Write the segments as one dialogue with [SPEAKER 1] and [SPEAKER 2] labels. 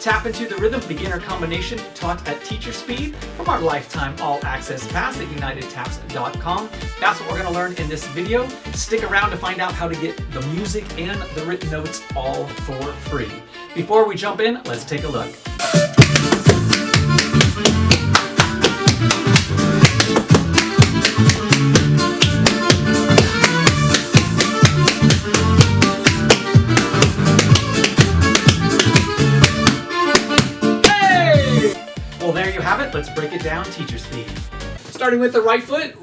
[SPEAKER 1] Tap into the rhythm beginner combination taught at teacher speed from our lifetime all access pass at unitedtaps.com. That's what we're going to learn in this video. Stick around to find out how to get the music and the written notes all for free. Before we jump in, let's take a look. Let's break it down teacher speed. Starting with the right foot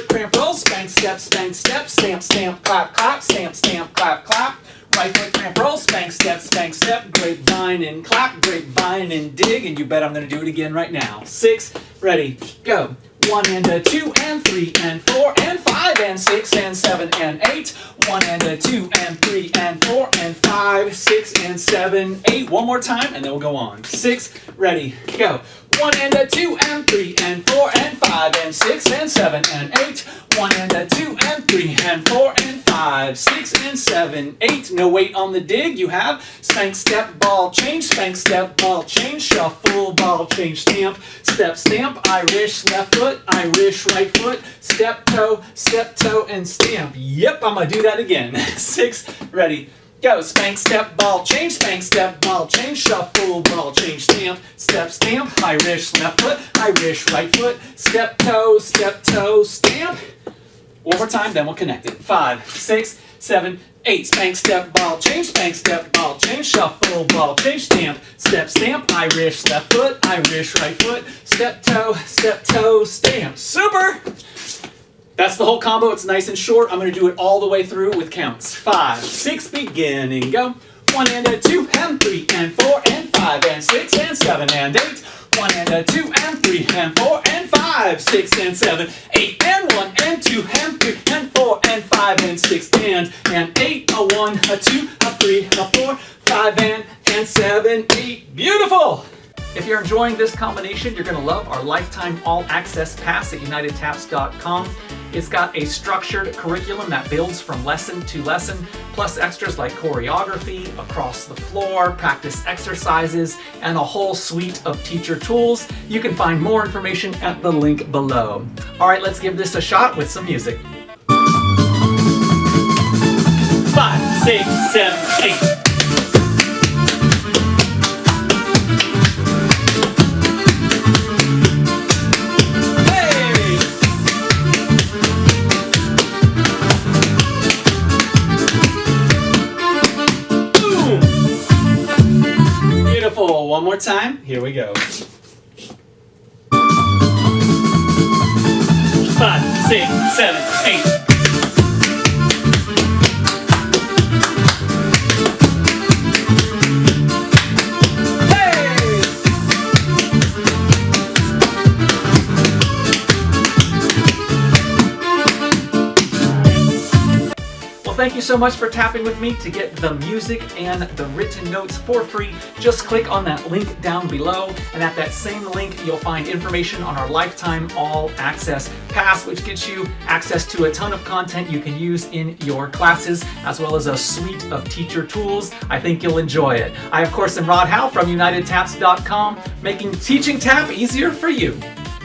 [SPEAKER 1] cramp roll, spank, step, stamp, stamp, clap, clap, stamp, clap, clap. Right foot cramp roll, spank, step, grapevine and clap, grapevine and dig, and you bet I'm gonna do it again right now. 6, ready, go. 1 and a 2 and 3 and 4 and 5 and 6 and 7 and 8. 1 and a 2 and 3 and 4 and 5, 6 and 7, 8. One more time and then we'll go on. 6, ready, go. 1 and a 2 and 3 and 4 and 5 and 6 and 7 and 8. 1 and a 2 and 3 and 4 and 5, 6 and 7, 8. No weight on the dig. You have spank, step, ball, change, spank, step, ball, change, shuffle, ball, change, stamp, step, stamp, Irish left foot, Irish right foot, step, toe, and stamp. Yep, I'm gonna do that again. 6, ready, go. Spank, step, ball, change, spank, step, ball, change, shuffle, ball, change, stamp, step, stamp, Irish left foot, Irish right foot, step, toe, stamp. One more time, then we'll connect it. 5, 6, 7, 8. Spank, step, ball, change, spank, step, ball, change, shuffle, ball, change, stamp, step, stamp, Irish left foot, Irish right foot, step, toe, stamp. Super! That's the whole combo. It's nice and short. I'm going to do it all the way through with counts. 5, 6, beginning, go. 1 and a 2 and 3 and 4 and 5 and 6 and 7 and 8. 1 and a 2 and 3 and 4 and 5, 6 and 7, 8 and 1 and 2 and 3 and 4 and 5 and 6 and 8. A 1, a 2, a 3, a 4, 5 and 7, 8. Beautiful! If you're enjoying this combination, you're going to love our lifetime all access pass at unitedtaps.com. It's got a structured curriculum that builds from lesson to lesson, plus extras like choreography, across the floor, practice exercises, and a whole suite of teacher tools. You can find more information at the link below. All right, let's give this a shot with some music. 5, 6, 7, 8. One more time. Here we go. 5, 6, 7, 8. Thank you so much for tapping with me. To get the music and the written notes for free, just click on that link down below, and at that same link you'll find information on our lifetime all access pass, which gets you access to a ton of content you can use in your classes, as well as a suite of teacher tools. I think you'll enjoy it. I, of course, am Rod Howe from unitedtaps.com, making teaching tap easier for you.